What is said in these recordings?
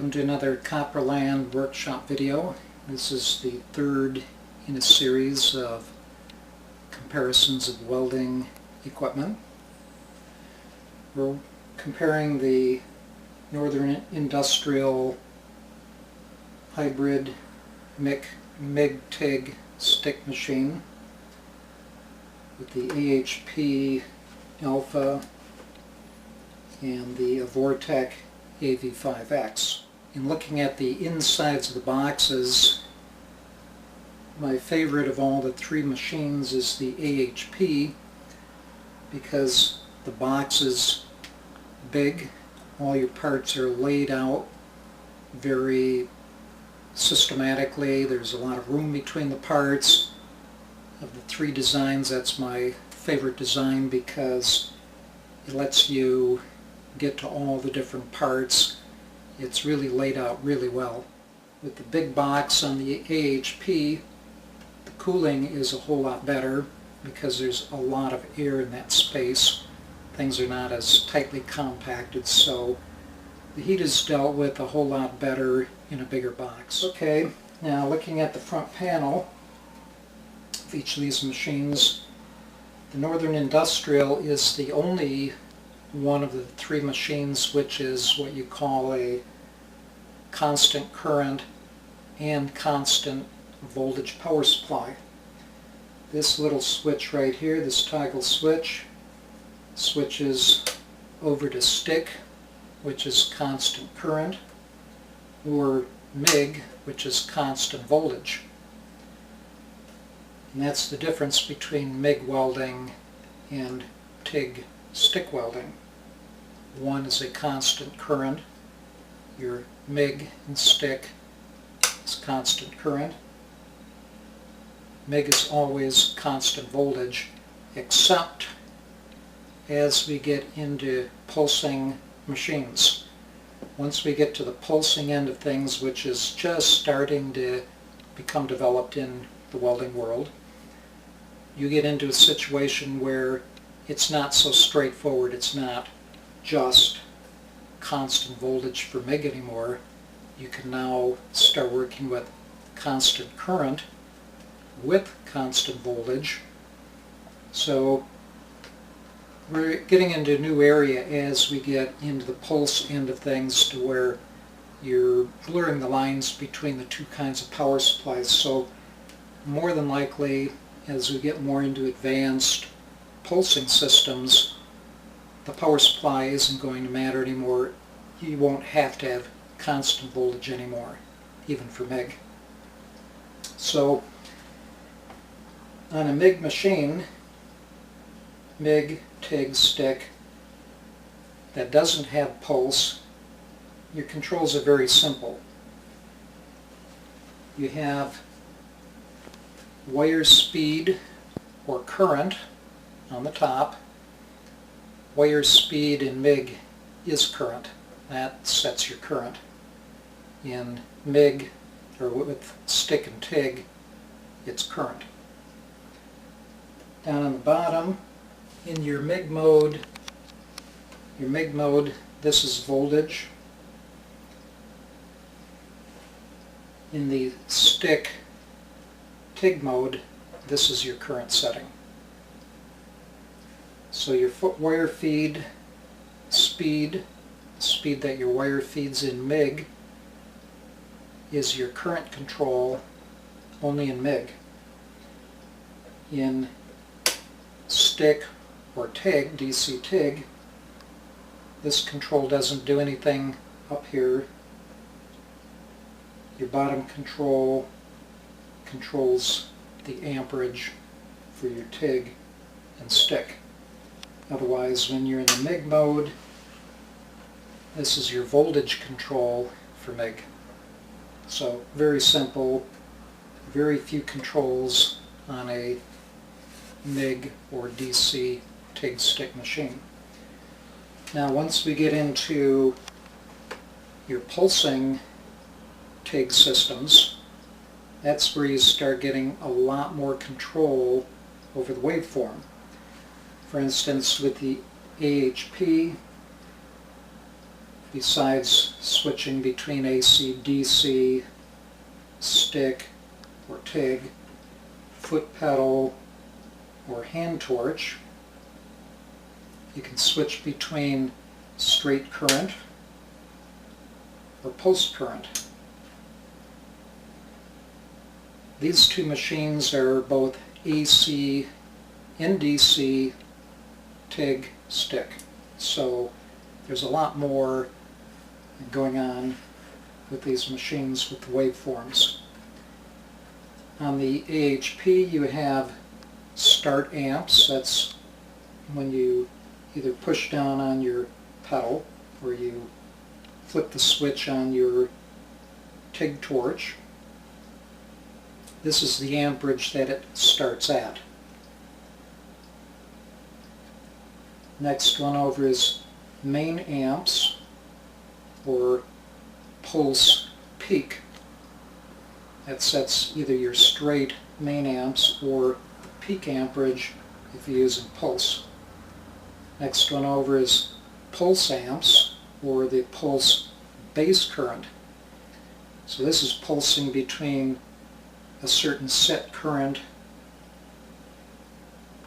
Welcome to another Copperland workshop video. This is the third in a series of comparisons of welding equipment. We're comparing the Northern Industrial hybrid MIG-TIG stick machine with the AHP Alpha and the Vortec AV5X. In looking at the insides of the boxes, my favorite of all the three machines is the AHP because the box is big, all your parts are laid out very systematically, there's a lot of room between the parts. Of the three designs, that's my favorite design because it lets you get to all the different parts. It's really laid out really well. With the big box on the AHP, the cooling is a whole lot better because there's a lot of air in that space. Things are not as tightly compacted, so the heat is dealt with a whole lot better in a bigger box. Okay, now looking at the front panel of each of these machines, the Northern Industrial is the only one of the three machines which is what you call a constant current and constant voltage power supply. This little switch right here, this toggle switch, switches over to stick, which is constant current, or MIG, which is constant voltage. And that's the difference between MIG welding and TIG stick welding. One is a constant current, your MIG and stick is constant current. MIG is always constant voltage, except as we get into pulsing machines. Once we get to the pulsing end of things, which is just starting to become developed in the welding world, you get into a situation where it's not so straightforward. It's not just constant voltage for MIG anymore. You can now start working with constant current with constant voltage. So we're getting into a new area as we get into the pulse end of things, to where you're blurring the lines between the two kinds of power supplies. So more than likely, as we get more into advanced pulsing systems, the power supply isn't going to matter anymore. You won't have to have constant voltage anymore, even for MIG. So on a MIG machine, MIG, TIG, stick, that doesn't have pulse, your controls are very simple. You have wire speed or current on the top. Wire speed in MIG is current. That sets your current. In MIG, or with stick and TIG, it's current. Down on the bottom, in your MIG mode, this is voltage. In the stick TIG mode, this is your current setting. So your wire feed speed, speed that your wire feeds in MIG, is your current control only in MIG. In stick or TIG, DC TIG, this control doesn't do anything up here. Your bottom control controls the amperage for your TIG and stick. Otherwise, when you're in the MIG mode, this is your voltage control for MIG. So very simple, very few controls on a MIG or DC TIG stick machine. Now once we get into your pulsing TIG systems, that's where you start getting a lot more control over the waveform. For instance, with the AHP, besides switching between AC, DC, stick or TIG, foot pedal, or hand torch. You can switch between straight current or pulse current. These two machines are both AC and DC, TIG, stick. So there's a lot more going on with these machines with the waveforms. On the AHP you have start amps. That's when you either push down on your pedal or you flip the switch on your TIG torch. This is the amperage that it starts at. Next one over is main amps, or pulse peak. That sets either your straight main amps or peak amperage if you're using pulse. Next one over is pulse amps, or the pulse base current. So this is pulsing between a certain set current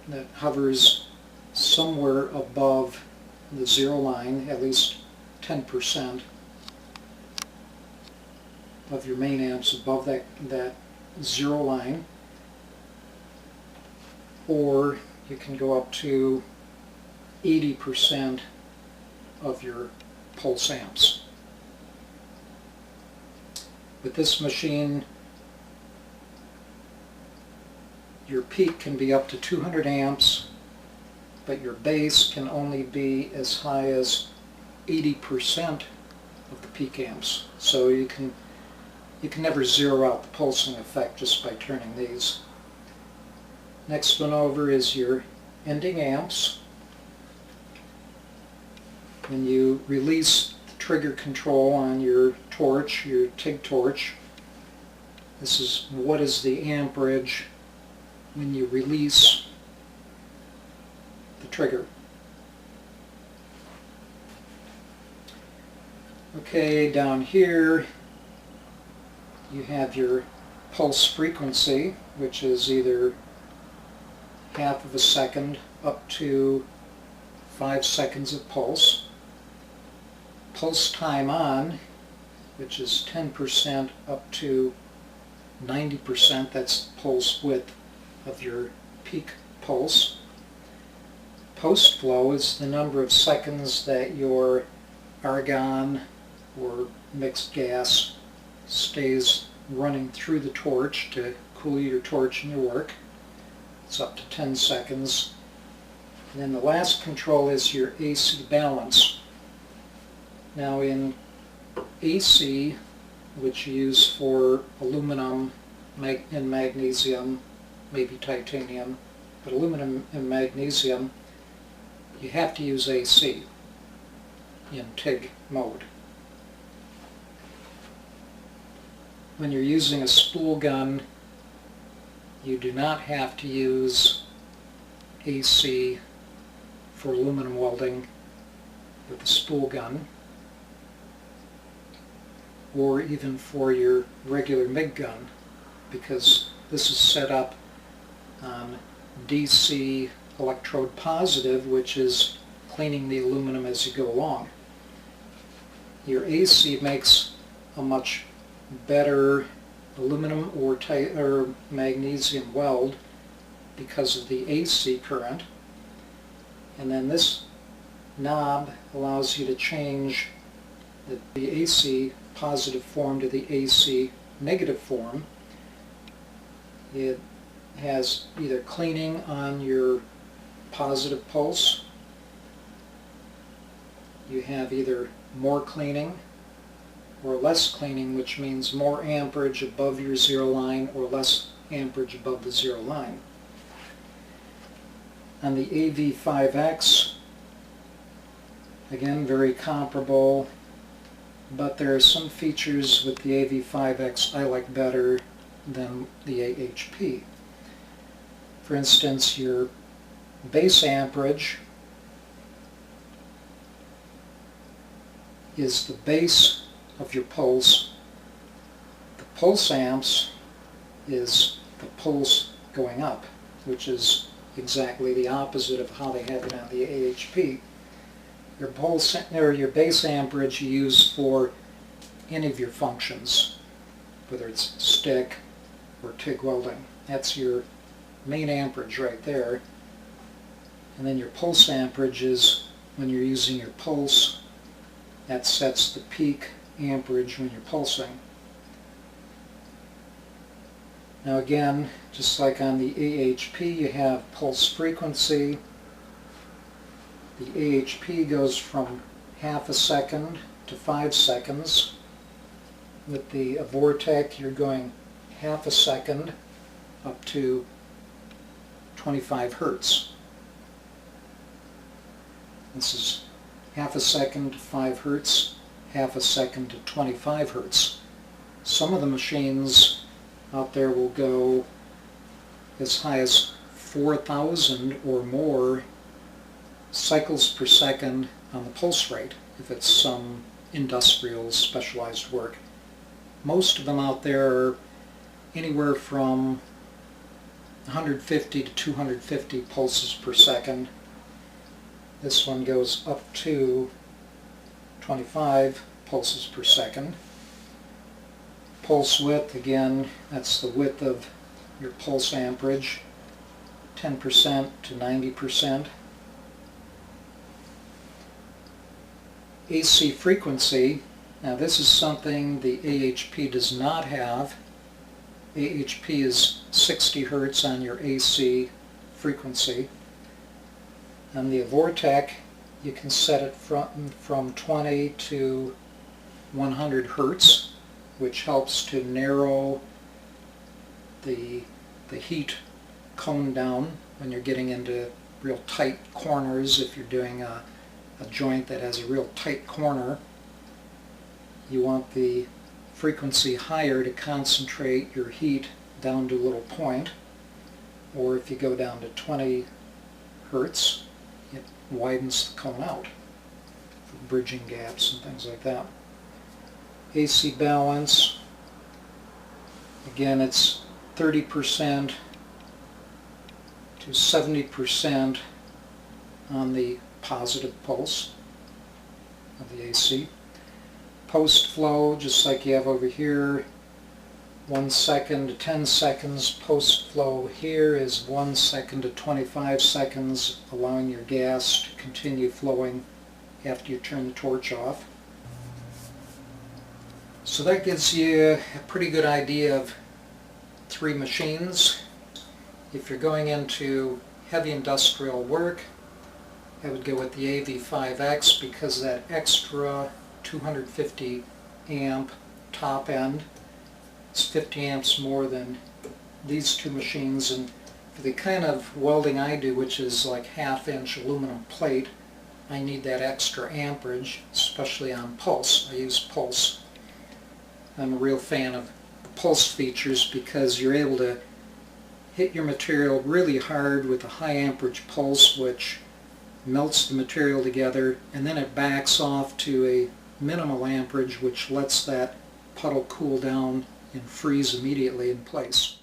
that hovers somewhere above the zero line, at least 10% of your main amps above that zero line, or you can go up to 80% of your pulse amps. With this machine, your peak can be up to 200 amps, but your base can only be as high as 80% of the peak amps. So you can never zero out the pulsing effect just by turning these. Next one over is your ending amps. When you release the trigger control on your torch, your TIG torch, this is what is the amperage when you release the trigger. Okay, down here you have your pulse frequency, which is either half of a second up to 5 seconds of pulse. Pulse time on, which is 10% up to 90%, that's pulse width of your peak pulse. Post flow is the number of seconds that your argon or mixed gas stays running through the torch to cool your torch and your work. It's up to 10 seconds. And then the last control is your AC balance. Now in AC, which you use for aluminum and magnesium, maybe titanium, but aluminum and magnesium, you have to use AC in TIG mode. When you're using a spool gun, you do not have to use AC for aluminum welding with a spool gun, or even for your regular MIG gun, because this is set up on DC electrode positive, which is cleaning the aluminum as you go along. Your AC makes a much better aluminum or magnesium weld because of the AC current. And then this knob allows you to change the AC positive form to the AC negative form. It has either cleaning on your positive pulse, you have either more cleaning or less cleaning, which means more amperage above your zero line or less amperage above the zero line. On the AV5X, again very comparable, but there are some features with the AV5X I like better than the AHP. For instance, your base amperage is the base of your pulse. The pulse amps is the pulse going up, which is exactly the opposite of how they have it on the AHP. Your pulse, or your base amperage, you use for any of your functions, whether it's stick or TIG welding. That's your main amperage right there. And then your pulse amperage is when you're using your pulse. That sets the peak amperage when you're pulsing. Now again, just like on the AHP, you have pulse frequency. The AHP goes from half a second to 5 seconds. With the Vortec, you're going half a second up to 25 hertz. This is half a second to 5 hertz, half a second to 25 hertz. Some of the machines out there will go as high as 4,000 or more cycles per second on the pulse rate, if it's some industrial specialized work. Most of them out there are anywhere from 150 to 250 pulses per second. This one goes up to 25 pulses per second. Pulse width, again, that's the width of your pulse amperage, 10% to 90%. AC frequency, now this is something the AHP does not have. AHP is 60 hertz on your AC frequency. On the Vortec, you can set it from 20 to 100 hertz, which helps to narrow the heat cone down when you're getting into real tight corners. If you're doing a joint that has a real tight corner, you want the frequency higher to concentrate your heat down to a little point. Or if you go down to 20 hertz, it widens the cone out for bridging gaps and things like that. AC balance, again, it's 30% to 70% on the positive pulse of the AC. Post flow, just like you have over here, 1 second to 10 seconds. Post flow here is 1 second to 25 seconds, allowing your gas to continue flowing after you turn the torch off. So that gives you a pretty good idea of 3 machines. If you're going into heavy industrial work, I would go with the AV5X because that extra 250 amp top end is 50 amps more than these 2 machines. And for the kind of welding I do, which is like 1/2-inch aluminum plate, I need that extra amperage, especially on pulse. I use pulse. I'm a real fan of the pulse features because you're able to hit your material really hard with a high amperage pulse, which melts the material together, and then it backs off to a minimal amperage, which lets that puddle cool down and freeze immediately in place.